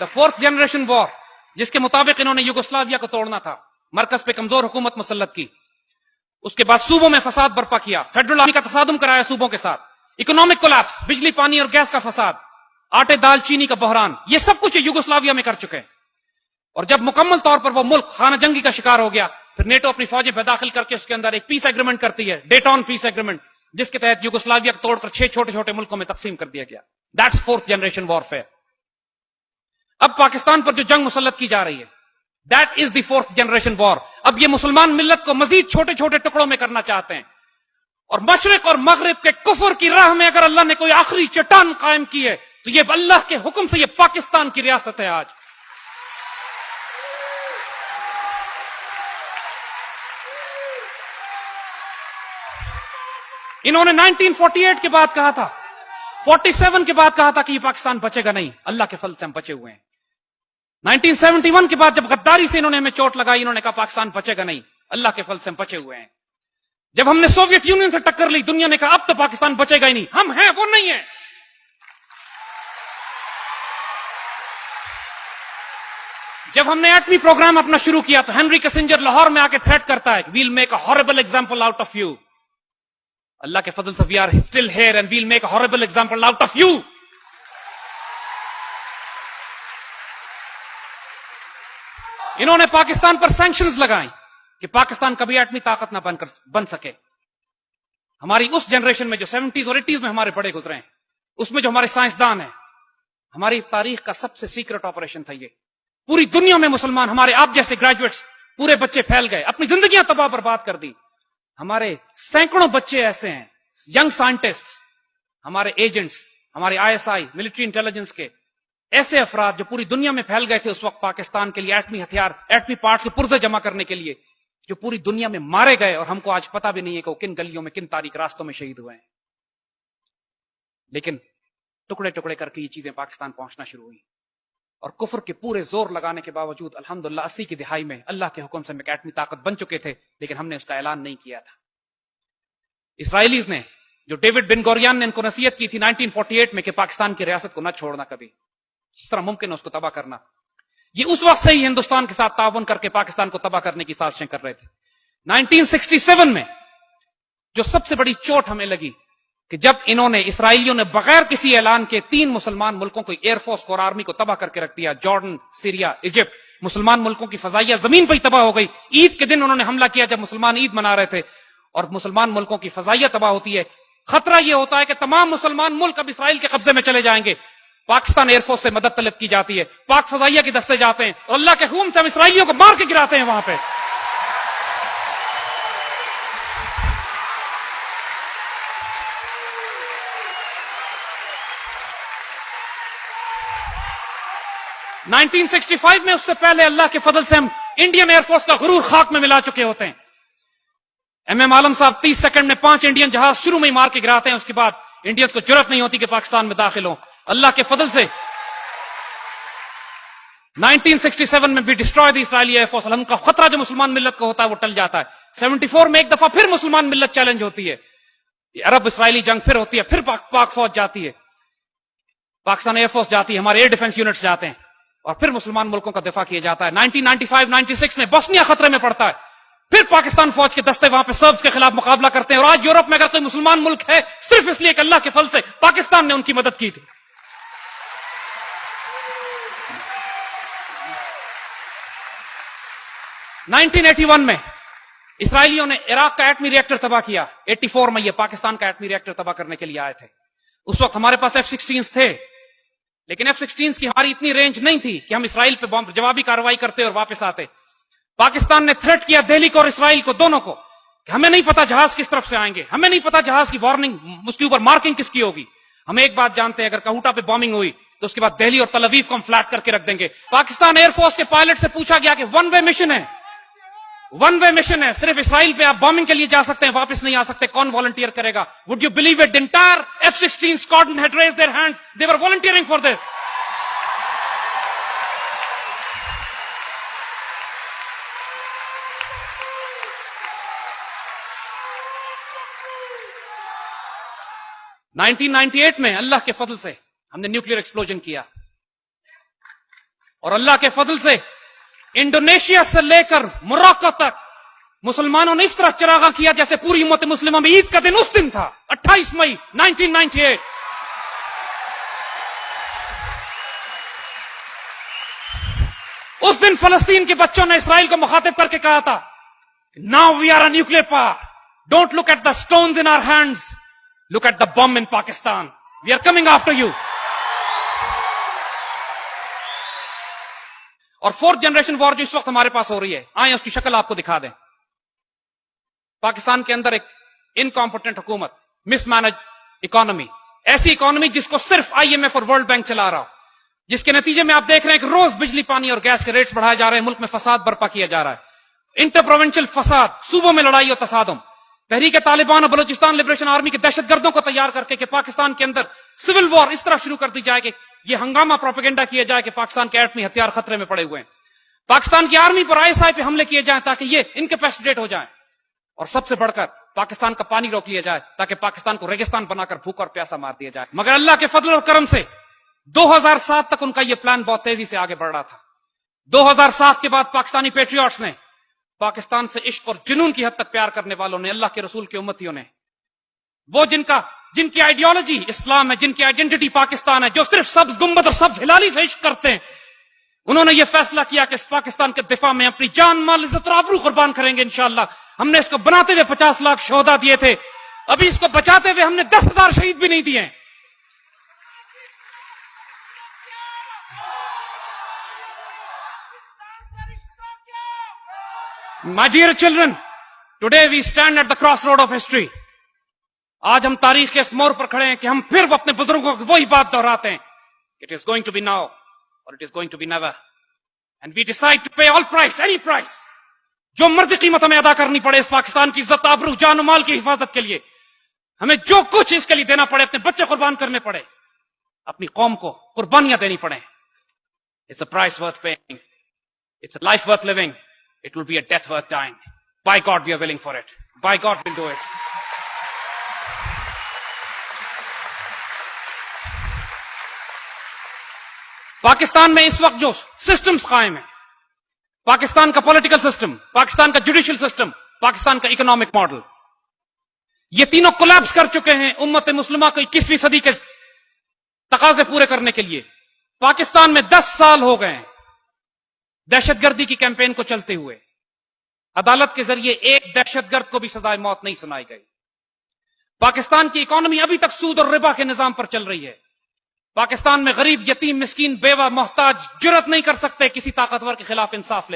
The fourth generation war, जिसके मुताबिक इन्होंने युगोस्लाविया को तोड़ना था, मरकज पे कमजोर हुकूमत मुसल्लत की, उसके बाद सूबों में फसाद बर्पा किया, फेडरल आर्मी का तसादुम कराया सूबों के साथ, इकोनॉमिक कोलैप्स, बिजली पानी और गैस का फसाद, आटे दाल चीनी का बहरान, ये सब कुछ युगोस्लाविया में कर चुके हैं। और जब मुकम्मल तौर पर वो मुल्क खाना जंगी का शिकार हो गया, फिर नेटो अपनी फौजें बेदाखिल करके उसके अंदर एक पीस एग्रीमेंट करती है, डेटॉन पीस एग्रीमेंट, जिसके तहत युगोस्लाविया को तोड़कर 6 छोटे छोटे मुल्कों में तकसीम कर दिया गया। That's fourth generation warfare. अब पाकिस्तान पर जो जंग मुसल्लत की जा रही है, that is the fourth generation war. अब ये मुसलमान मिल्लत को मजीद छोटे छोटे टुकड़ों में करना चाहते हैं, और मशरिक और मगरिब के कुफर की राह में अगर अल्लाह ने कोई आखिरी चट्टान कायम की है, तो ये अल्लाह के हुक्म से ये पाकिस्तान की रियासत है। आज इन्होंने 1948 के बाद कहा था, 47 के बाद कहा था कि ये पाकिस्तान बचेगा नहीं, अल्लाह के फल से हम बचे हुए हैं। 1971 के बाद जब गद्दारी से इन्होंने हमें चोट लगाई, इन्होंने कहा पाकिस्तान बचेगा नहीं, अल्लाह के फल से हम बचे हुए हैं। जब हमने सोवियत यूनियन से टक्कर ली, दुनिया ने कहा अब तो पाकिस्तान बचेगा ही नहीं, हम हैं वो नहीं है। जब हमने एटमी प्रोग्राम अपना शुरू किया, तो हेनरी किसिंजर लाहौर में आके थ्रेट करता है, we'll make a horrible example out of you. अल्लाह के फजल से we are still here and we'll make a horrible example out of you. इन्होंने पाकिस्तान पर सैंक्शंस लगाई कि पाकिस्तान कभी एटमी ताकत ना बन सके। हमारी उस जनरेशन में जो 70s और 80s में हमारे बड़े गुजरे हैं, उसमें जो हमारे साइंसदान हैं, हमारी तारीख का सबसे सीक्रेट ऑपरेशन था ये। पूरी दुनिया में मुसलमान, हमारे आप जैसे ग्रेजुएट्स, पूरे बच्चे फैल गए, अपनी जिंदगियां तबाह बर्बाद कर दी। हमारे सैकड़ों बच्चे ऐसे हैं, यंग साइंटिस्ट, हमारे एजेंट्स, हमारे ISI मिलिट्री इंटेलिजेंस के ऐसे अफराद जो पूरी दुनिया में फैल गए थे उस वक्त पाकिस्तान के लिए एटमी हथियार, एटमी पार्ट्स के पुर्जे जमा करने के लिए, जो पूरी दुनिया में मारे गए, और हमको आज पता भी नहीं है कि वो किन गलियों में, किन तारीख रास्तों में शहीद हुए हैं। लेकिन टुकड़े टुकड़े करके ये चीजें पाकिस्तान पहुंचना शुरू हुई, और कुफर के पूरे जोर लगाने के बावजूद अल्हम्दुलिल्लाह 80 की दिहाई में अल्लाह के हुक्म से हम एक एटमी ताकत बन चुके थे, लेकिन हमने उसका ऐलान नहीं किया था। इसराइलीज ने, जो डेविड बिन गोरियन ने इनको नसीहत की थी 1948 में कि पाकिस्तान की रियासत को न छोड़ना कभी, जिस तरह मुमकिन है उसको तबाह करना, ये उस वक्त से ही हिंदुस्तान के साथ ताउन करके पाकिस्तान को तबाह करने की साजिशें कर रहे थे। 1967 में जो सबसे बड़ी चोट हमें लगी कि जब इन्होंने, इसराइलियों ने बगैर किसी ऐलान के 3 मुसलमान मुल्कों को, एयरफोर्स को और आर्मी को तबाह करके रख दिया। जॉर्डन, सीरिया, इजिप्ट, मुसलमान मुल्कों की फजाइया जमीन पर ही तबाह हो गई। ईद के दिन उन्होंने हमला किया जब मुसलमान ईद मना रहे थे, और मुसलमान मुल्कों की फजाइया तबाह होती है। खतरा यह होता है कि तमाम मुसलमान मुल्क अब इसराइल के कब्जे में चले जाएंगे। पाकिस्तान एयरफोर्स से मदद तलब की जाती है, पाक फजाइया के दस्ते जाते हैं, और अल्लाह के हुक्म से हम इसराइलियों को मार के गिराते हैं वहां पे। – 1965 में, उससे पहले अल्लाह के फजल से हम इंडियन एयरफोर्स का गुरूर खाक में मिला चुके होते हैं। MM आलम साहब 30 सेकंड में 5 इंडियन जहाज शुरू में ही मार के गिराते हैं, उसके बाद इंडियंस को जरूरत नहीं होती कि पाकिस्तान में दाखिल हो। अल्लाह के फजल से 1967 में भी डिस्ट्रॉय द इसराइली एयरफोर्स। उनका खतरा जो मुसलमान मिल्लत को होता है वो टल जाता है। 74 में एक दफा फिर मुसलमान मिल्लत चैलेंज होती है, अरब इसराइली जंग फिर होती है, फिर पाक फौज जाती है, पाकिस्तान एयरफोर्स जाती है, हमारे एयर डिफेंस यूनिट्स जाते हैं, और फिर मुसलमान मुल्कों का दिफा किया जाता है। 1995-96 में बोस्निया खतरे में पड़ता है, फिर पाकिस्तान फौज के दस्ते वहां पे सर्ब्स के खिलाफ मुकाबला करते हैं। और आज यूरोप में अगर कोई मुसलमान मुल्क है, सिर्फ इसलिए कि अल्लाह के फल से पाकिस्तान ने उनकी मदद की थी। – 1981 में इसराइलियों ने इराक का एटमी रिएक्टर तबाह किया। 84 में ये पाकिस्तान का एटमी रिएक्टर तबाह करने के लिए आए थे। उस वक्त हमारे पास F-16 थे, लेकिन F-16 की हमारी इतनी रेंज नहीं थी कि हम इसराइल पे जवाबी कार्रवाई करते और वापस आते। पाकिस्तान ने थ्रेट किया दिल्ली को और इसराइल को, दोनों को, कि हमें नहीं पता जहाज किस तरफ से आएंगे, हमें नहीं पता जहाज की वार्निंग, उसके ऊपर मार्किंग किसकी होगी। हम एक बात जानते हैं, अगर कहूटा पे बॉम्बिंग हुई तो उसके बाद दिल्ली और तल अवीव को हम फ्लैट करके रख देंगे। पाकिस्तान एयरफोर्स के पायलट से पूछा गया कि वन वे मिशन है, वन वे मिशन है, सिर्फ इसराइल पे आप बॉम्बिंग के लिए जा सकते हैं, वापस नहीं आ सकते, कौन वॉलंटियर करेगा? Would you believe it, the entire F-16 squadron had raised their hands, they were volunteering for this. – 1998 में अल्लाह के फजल से हमने न्यूक्लियर एक्सप्लोजन किया। اور اللہ کے فضل سے انڈونیشیا سے لے کر موراکو تک مسلمانوں نے اس طرح چراغاں کیا جیسے پوری امت مسلمہ میں عید کا دن اس دن تھا، 28 مئی 1998۔ اس دن فلسطین کے بچوں نے اسرائیل کو مخاطب کر کے کہا تھا، now we are a nuclear power, don't look at the stones in our hands, look at the bomb in Pakistan, we are coming after you. اور فورتھ جنریشن وار جو اس وقت ہمارے پاس ہو رہی ہے، آئیں اس کی شکل آپ کو دکھا دیں۔ پاکستان کے اندر ایک انکمپٹنٹ حکومت، مس مینج اکانومی، ایسی اکانومی جس کو صرف آئی ایم ایف اور ورلڈ بینک چلا رہا ہو، جس کے نتیجے میں آپ دیکھ رہے ہیں کہ روز بجلی پانی اور گیس کے ریٹس بڑھائے جا رہے ہیں، ملک میں فساد برپا کیا جا رہا ہے، انٹر پروونشل فساد، صوبوں میں لڑائی اور تصادم، تحریک طالبان اور بلوچستان لبریشن آرمی کے دہشت گردوں کو تیار کر کے کہ پاکستان کے اندر سول وار اس طرح شروع کر دی جائے کہ یہ ہنگامہ پروپیگنڈا کیا جائے کہ پاکستان کے ایٹمی ہتھیار خطرے میں پڑے ہوئے ہیں، پاکستان کی آرمی پر ISI پہ حملے کیے جائیں تاکہ یہ انکیپیسیٹیٹ ہو جائیں، اور سب سے بڑھ کر پاکستان کا پانی روک لیا جائے تاکہ پاکستان کو ریگستان بنا کر بھوک اور پیاسا مار دیا جائے۔ مگر اللہ کے فضل اور کرم سے 2007 تک ان کا یہ پلان بہت تیزی سے آگے بڑھ رہا تھا۔ 2007 کے بعد پاکستانی پیٹریوٹس نے، پاکستان سے عشق اور جنون کی حد تک پیار کرنے والوں نے، اللہ کے رسول کے امتیوں نے، وہ جن کی آئیڈیالوجی اسلام ہے، جن کی آئیڈینٹی پاکستان ہے، جو صرف سبز گنبد اور سبز ہلالی سے عشق کرتے ہیں، انہوں نے یہ فیصلہ کیا کہ اس پاکستان کے دفاع میں اپنی جان مال عزت اور آبرو قربان کریں گے انشاءاللہ۔ ہم نے اس کو بناتے ہوئے 50 لاکھ شہدا دیے تھے، ابھی اس کو بچاتے ہوئے ہم نے 10,000 شہید بھی نہیں دیے۔ My dear children, today we stand at the crossroad of history۔ آج ہم تاریخ کے اس موڑ پر کھڑے ہیں کہ ہم پھر اپنے بزرگوں کی وہی بات دہراتے ہیں، It is going to be now or it is going to be never, and we decide to pay all price, any price، جو مرضی قیمت ہمیں ادا کرنی پڑے اس پاکستان کی عزت، آبرو، جان و مال کی حفاظت کے لیے، ہمیں جو کچھ اس کے لیے دینا پڑے، اپنے بچے قربان کرنے پڑے، اپنی قوم کو قربانیاں دینی پڑیں۔ It's a price worth paying, it's a life worth living, it will be a death worth dying. By God we are willing for it, by God we'll do it۔ Pakistan میں اس وقت جو سسٹمز قائم ہیں، پاکستان کا پولیٹیکل سسٹم، پاکستان کا judicial system, Pakistan کا economic model, یہ تینوں کولیپس کر چکے ہیں امت مسلمہ کو 21ویں صدی کے تقاضے پورے کرنے کے لیے۔ پاکستان میں 10 سال ہو گئے ہیں دہشت گردی کی کیمپین کو چلتے ہوئے، عدالت کے ذریعے ایک دہشت گرد کو بھی سزائے موت نہیں سنائی گئی۔ پاکستان کی اکانومی ابھی تک سود اور ربا کے نظام پر چل رہی ہے۔ پاکستان میں غریب، یتیم، مسکین، بیوہ، محتاج جرأت نہیں کر سکتے کسی طاقتور کے خلاف انصاف لینے